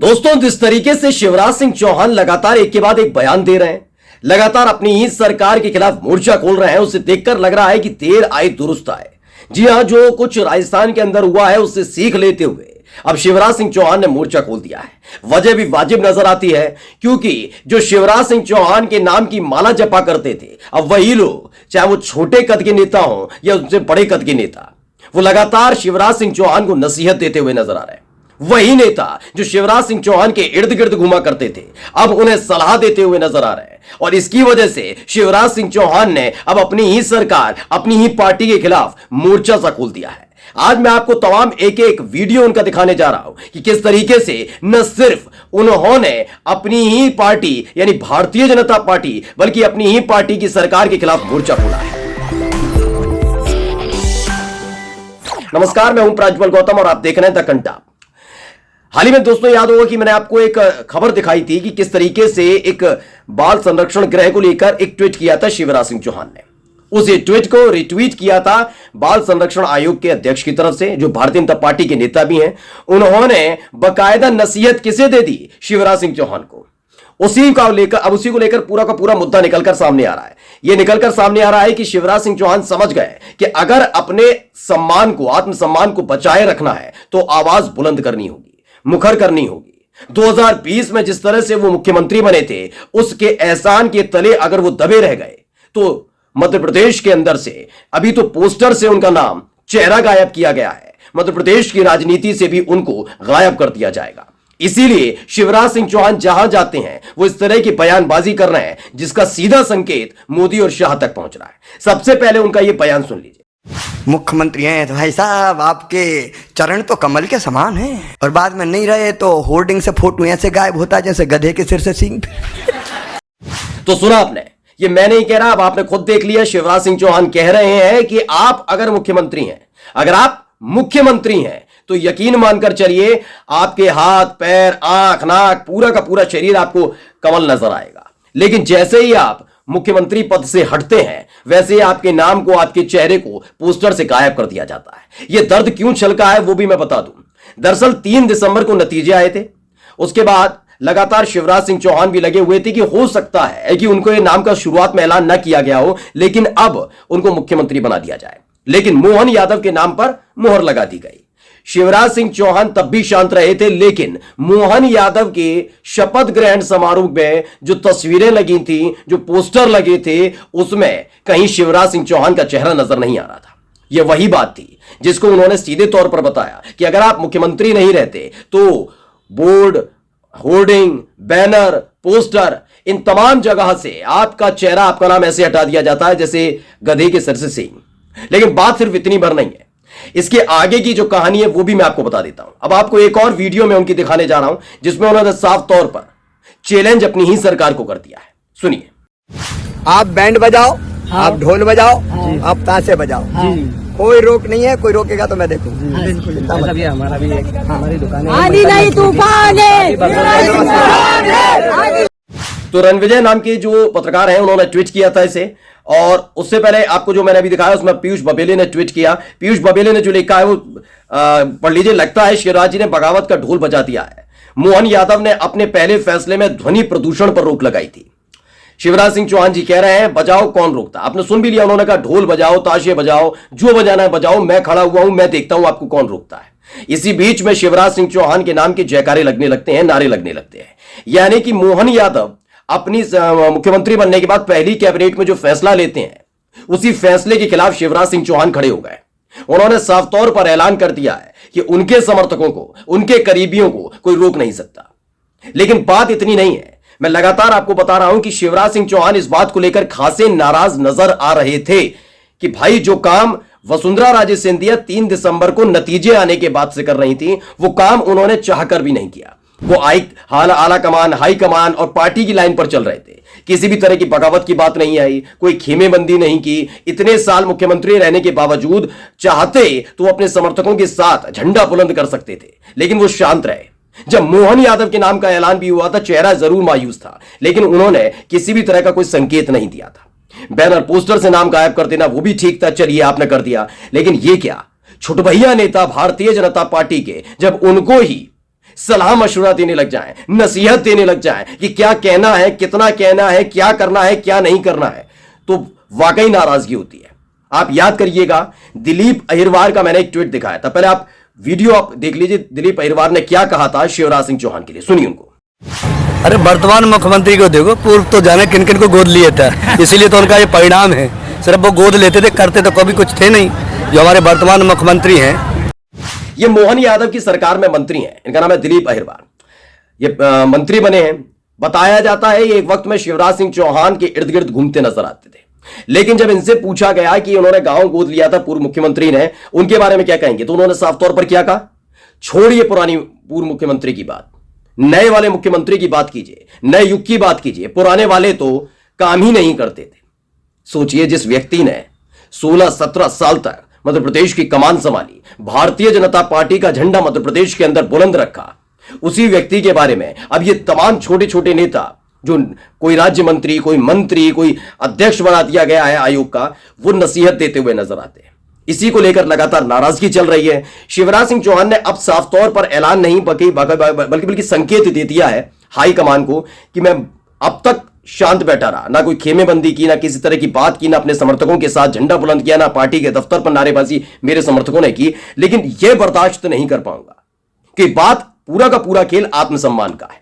दोस्तों, जिस तरीके से शिवराज सिंह चौहान लगातार एक के बाद एक बयान दे रहे हैं, लगातार अपनी ही सरकार के खिलाफ मोर्चा खोल रहे हैं, उसे देखकर लग रहा है कि देर आए दुरुस्त आए। जी हां, जो कुछ राजस्थान के अंदर हुआ है उससे सीख लेते हुए अब शिवराज सिंह चौहान ने मोर्चा खोल दिया है। वजह भी वाजिब नजर आती है, क्योंकि जो शिवराज सिंह चौहान के नाम की माला जपा करते थे, अब वही लोग, चाहे वो छोटे कद के नेता हो या उससे बड़े कद के नेता, वो लगातार शिवराज सिंह चौहान को नसीहत देते हुए नजर आ रहे हैं। वही नेता जो शिवराज सिंह चौहान के इर्द गिर्द घुमा करते थे, अब उन्हें सलाह देते हुए नजर आ रहे हैं। और इसकी वजह से शिवराज सिंह चौहान ने अब अपनी ही सरकार, अपनी ही पार्टी के खिलाफ मोर्चा सा खोल दिया है। आज मैं आपको तमाम एक एक वीडियो उनका दिखाने जा रहा हूं कि किस तरीके से न सिर्फ उन्होंने अपनी ही पार्टी यानी भारतीय जनता पार्टी, बल्कि अपनी ही पार्टी की सरकार के खिलाफ मोर्चा खोला है। नमस्कार, मैं हूं प्रज्वल गौतम और आप देख रहे हैं द कंटाप। हाल ही में दोस्तों याद होगा कि मैंने आपको एक खबर दिखाई थी कि किस तरीके से एक बाल संरक्षण गृह को लेकर एक ट्वीट किया था शिवराज सिंह चौहान ने। उस ट्वीट को रिट्वीट किया था बाल संरक्षण आयोग के अध्यक्ष की तरफ से, जो भारतीय जनता पार्टी के नेता भी हैं। उन्होंने बकायदा नसीहत किसे दे दी? शिवराज सिंह चौहान को। उसी को लेकर पूरा का पूरा मुद्दा निकलकर सामने आ रहा है। यह निकलकर सामने आ रहा है कि शिवराज सिंह चौहान समझ गए कि अगर अपने सम्मान को, आत्मसम्मान को बचाए रखना है तो आवाज बुलंद करनी होगी, मुखर करनी होगी। 2020 में जिस तरह से वो मुख्यमंत्री बने थे, उसके एहसान के तले अगर वो दबे रह गए तो मध्य प्रदेश के अंदर से, अभी तो पोस्टर से उनका नाम, चेहरा गायब किया गया है, मध्य प्रदेश की राजनीति से भी उनको गायब कर दिया जाएगा। इसीलिए शिवराज सिंह चौहान जहां जाते हैं वो इस तरह की बयानबाजी कर रहे हैं, जिसका सीधा संकेत मोदी और शाह तक पहुंच रहा है। सबसे पहले उनका यह बयान सुन लीजिए। मुख्यमंत्री हैं तो भाई साहब, आपके चरण तो कमल के समान हैं, और बाद में नहीं रहे तो होर्डिंग से फोटो ऐसे गायब होता है जैसे गधे के सिर से सींग। तो सुना आपने, ये मैं नहीं कह रहा, अब आपने खुद देख लिया। शिवराज सिंह चौहान कह रहे हैं कि आप अगर मुख्यमंत्री हैं, अगर आप मुख्यमंत्री हैं तो यकीन मानकर चलिए, आपके हाथ, पैर, आंख, नाक, पूरा का पूरा शरीर आपको कमल नजर आएगा। लेकिन जैसे ही आप मुख्यमंत्री पद से हटते हैं, वैसे ही आपके नाम को, आपके चेहरे को पोस्टर से गायब कर दिया जाता है। यह दर्द क्यों छलका है वो भी मैं बता दूं। दरअसल 3 दिसंबर को नतीजे आए थे। उसके बाद लगातार शिवराज सिंह चौहान भी लगे हुए थे कि हो सकता है कि उनको ये नाम का शुरुआत में ऐलान न किया गया हो, लेकिन अब उनको मुख्यमंत्री बना दिया जाए। लेकिन मोहन यादव के नाम पर मुहर लगा दी गई। शिवराज सिंह चौहान तब भी शांत रहे थे, लेकिन मोहन यादव के शपथ ग्रहण समारोह में जो तस्वीरें लगी थी, जो पोस्टर लगे थे, उसमें कहीं शिवराज सिंह चौहान का चेहरा नजर नहीं आ रहा था। यह वही बात थी जिसको उन्होंने सीधे तौर पर बताया कि अगर आप मुख्यमंत्री नहीं रहते तो बोर्ड, होर्डिंग, बैनर, पोस्टर, इन तमाम जगह से आपका चेहरा, आपका नाम ऐसे हटा दिया जाता है जैसे गधे के सिर से सींग। लेकिन बात सिर्फ इतनी भर नहीं है, इसके आगे की जो कहानी है वो भी मैं आपको बता देता हूं। अब आपको एक और वीडियो में उनकी दिखाने जा रहा हूं, जिसमें उन्होंने साफ तौर पर चैलेंज अपनी ही सरकार को कर दिया है। सुनिए। आप बैंड बजाओ, आप ढोल बजाओ, आप ताशे बजाओ, कोई रोक नहीं है। कोई रोकेगा तो मैं देखूंगा। हमारा भी हमारी दुकान है। तो रणविजय नाम के जो पत्रकार हैं, उन्होंने ट्वीट किया था इसे। और उससे पहले आपको जो मैंने अभी दिखाया उसमें पीयूष बबेले ने ट्वीट किया। पीयूष बबेले ने जो लिखा है वो पढ़ लीजिए। लगता है शिवराज जी ने बगावत का ढोल बजा दिया है। मोहन यादव ने अपने पहले फैसले में ध्वनि प्रदूषण पर रोक लगाई थी। शिवराज सिंह चौहान जी कह रहे हैं, बजाओ, कौन रोकता। आपने सुन भी लिया, उन्होंने कहा ढोल बजाओ, ताशे बजाओ, जो बजाना है बजाओ, मैं खड़ा हुआ हूं, मैं देखता हूं आपको कौन रोकता है। इसी बीच में शिवराज सिंह चौहान के नाम के जयकारे लगने लगते हैं, नारे लगने लगते हैं। यानी कि मोहन यादव अपनी मुख्यमंत्री बनने के बाद पहली कैबिनेट में जो फैसला लेते हैं, उसी फैसले के खिलाफ शिवराज सिंह चौहान खड़े हो गए। उन्होंने साफ तौर पर ऐलान कर दिया है कि उनके समर्थकों को, उनके करीबियों को कोई रोक नहीं सकता। लेकिन बात इतनी नहीं है। मैं लगातार आपको बता रहा हूं कि शिवराज सिंह चौहान इस बात को लेकर खासे नाराज नजर आ रहे थे कि भाई, जो काम वसुंधरा राजे सिंधिया 3 दिसंबर को नतीजे आने के बाद से कर रही थी, वो काम उन्होंने चाहकर भी नहीं किया। वो आला कमान, हाई कमान और पार्टी की लाइन पर चल रहे थे। किसी भी तरह की बगावत की बात नहीं आई, कोई खेमेबंदी नहीं की। इतने साल मुख्यमंत्री रहने के बावजूद चाहते तो अपने समर्थकों के साथ झंडा बुलंद कर सकते थे, लेकिन वो शांत रहे। जब मोहन यादव के नाम का ऐलान भी हुआ था, चेहरा जरूर मायूस था, लेकिन उन्होंने किसी भी तरह का कोई संकेत नहीं दिया था। बैनर, पोस्टर से नाम गायब कर देना वो भी ठीक था, चलिए आपने कर दिया। लेकिन ये क्या, छुटभैया नेता भारतीय जनता पार्टी के, जब उनको ही सलाह मशवरा देने लग जाएं, नसीहत देने लग जाएं कि क्या कहना है, कितना कहना है, क्या करना है, क्या नहीं करना है, तो वाकई नाराजगी होती है। आप याद करिएगा, दिलीप अहिरवार का मैंने एक ट्वीट दिखाया था, पहले आप वीडियो आप देख लीजिए। दिलीप अहिरवार ने क्या कहा था शिवराज सिंह चौहान के लिए, सुनिए उनको। अरे वर्तमान मुख्यमंत्री को देखो, पूर्व तो जाने किन किन को गोद लिए था, इसीलिए तो उनका ये परिणाम है। सिर्फ वो गोद लेते थे, करते तो कभी कुछ थे नहीं। जो हमारे वर्तमान मुख्यमंत्री हैं, ये मोहन यादव की सरकार में मंत्री हैं, इनका नाम है दिलीप अहिरवार। ये मंत्री बने हैं। बताया जाता है ये एक वक्त में शिवराज सिंह चौहान के इर्द गिर्द घूमते नजर आते थे, लेकिन जब इनसे पूछा गया कि उन्होंने गांव गोद लिया था पूर्व मुख्यमंत्री ने, उनके बारे में क्या कहेंगे, तो उन्होंने साफ तौर पर क्या कहा, छोड़िए पुरानी पूर्व मुख्यमंत्री की बात, नए वाले मुख्यमंत्री की बात कीजिए, नए युग की बात कीजिए, पुराने वाले तो काम ही नहीं करते थे। सोचिए, जिस व्यक्ति ने 16-17 साल तक मध्य प्रदेश की कमान संभाली, भारतीय जनता पार्टी का झंडा मध्य प्रदेश के अंदर बुलंद रखा, उसी व्यक्ति के बारे में अब ये तमाम छोटे छोटे नेता, जो कोई राज्य मंत्री, कोई मंत्री, कोई अध्यक्ष बना दिया गया है आयोग का, वो नसीहत देते हुए नजर आते हैं। इसी को लेकर लगातार नाराजगी चल रही है। शिवराज सिंह चौहान ने अब साफ तौर पर ऐलान नहीं बल्कि संकेत दे दिया है हाईकमान को कि मैं अब तक शांत बैठा रहा, ना कोई खेमेबंदी की, ना किसी तरह की बात की, ना अपने समर्थकों के साथ झंडा बुलंद किया, ना पार्टी के दफ्तर पर नारेबाजी मेरे समर्थकों ने की, लेकिन यह बर्दाश्त नहीं कर पाऊंगा कि बात पूरा का पूरा खेल आत्मसम्मान का है।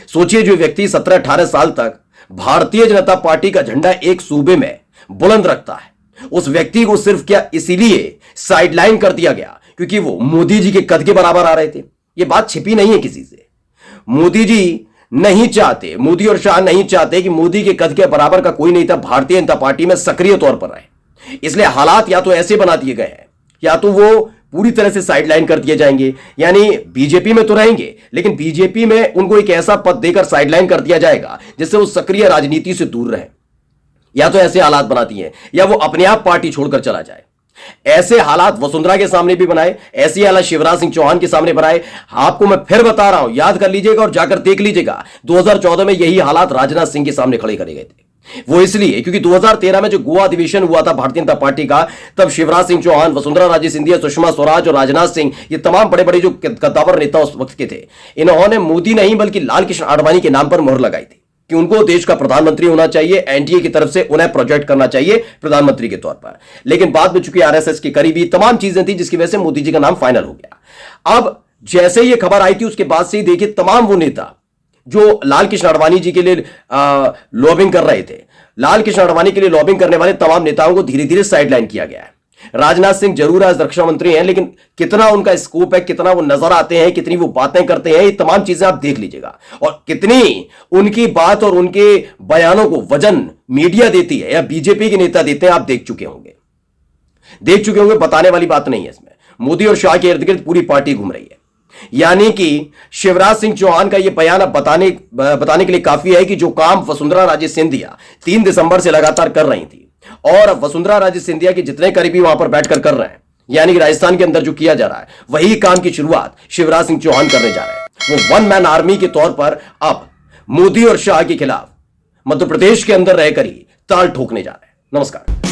सोचिए, जो व्यक्ति 17-18 साल तक भारतीय जनता पार्टी का झंडा एक सूबे में बुलंद रखता है, उस व्यक्ति को सिर्फ क्या इसीलिए साइडलाइन कर दिया गया क्योंकि वो मोदी जी के कद के बराबर आ रहे थे। ये बात छिपी नहीं है किसी से। मोदी जी नहीं चाहते, मोदी और शाह नहीं चाहते कि मोदी के कद के बराबर का कोई नेता भारतीय जनता पार्टी में सक्रिय तौर पर रहे। इसलिए हालात या तो ऐसे बना दिए गए हैं, या तो वो पूरी तरह से साइडलाइन कर दिए जाएंगे, यानी बीजेपी में तो रहेंगे लेकिन बीजेपी में उनको एक ऐसा पद देकर साइडलाइन कर दिया जाएगा जिससे वो सक्रिय राजनीति से दूर रहे, या तो ऐसे हालात बना दिए, या वो अपने आप पार्टी छोड़कर चला जाए। ऐसे हालात वसुंधरा के सामने भी बनाए, ऐसी हालात शिवराज सिंह चौहान के सामने बनाए। आपको मैं फिर बता रहा हूं, याद कर लीजिएगा और जाकर देख लीजिएगा, 2014 में यही हालात राजनाथ सिंह के सामने खड़े करे गए थे। वो इसलिए क्योंकि 2013 में जो गोवा अधिवेशन हुआ था भारतीय जनता पार्टी का, तब शिवराज सिंह चौहान, वसुंधरा राजे सिंधिया, सुषमा स्वराज और राजनाथ सिंह, ये तमाम बड़े बड़े जो कद्दावर नेता उस वक्त के थे, इन्होंने मोदी नहीं बल्कि लाल कृष्ण आडवाणी के नाम पर मोहर लगाई थी कि उनको देश का प्रधानमंत्री होना चाहिए, एनडीए की तरफ से उन्हें प्रोजेक्ट करना चाहिए प्रधानमंत्री के तौर पर। लेकिन बाद में चूंकि आरएसएस की करीबी तमाम चीजें थी जिसकी वजह से मोदी जी का नाम फाइनल हो गया। अब जैसे ये खबर आई थी उसके बाद से ही देखिए तमाम वो नेता जो लाल कृष्ण आडवाणी जी के लिए लॉबिंग कर रहे थे, लाल कृष्ण आडवाणी के लिए लॉबिंग करने वाले तमाम नेताओं को धीरे धीरे साइडलाइन किया गया है। राजनाथ सिंह जरूर आज रक्षा मंत्री हैं, लेकिन कितना उनका स्कोप है, कितना वो नजर आते हैं, कितनी वो बातें करते हैं, ये तमाम चीजें आप देख लीजिएगा। और कितनी उनकी बात और उनके बयानों को वजन मीडिया देती है या बीजेपी के नेता देते हैं, आप देख चुके होंगे, बताने वाली बात नहीं है इसमें। मोदी और शाह के इर्द गिर्द पूरी पार्टी घूम रही है। यानी कि शिवराज सिंह चौहान का यह बयान अब बताने के लिए काफी है कि जो काम वसुंधरा राजे सिंधिया 3 दिसंबर से लगातार कर रही थी, और वसुंधरा राजे सिंधिया के जितने करीबी वहां पर बैठकर कर रहे हैं, यानी कि राजस्थान के अंदर जो किया जा रहा है, वही काम की शुरुआत शिवराज सिंह चौहान करने जा रहे हैं। वो 1 मैन आर्मी के तौर पर अब मोदी और शाह के खिलाफ मध्य प्रदेश के अंदर रहकर ही ताल ठोकने जा रहे हैं। नमस्कार।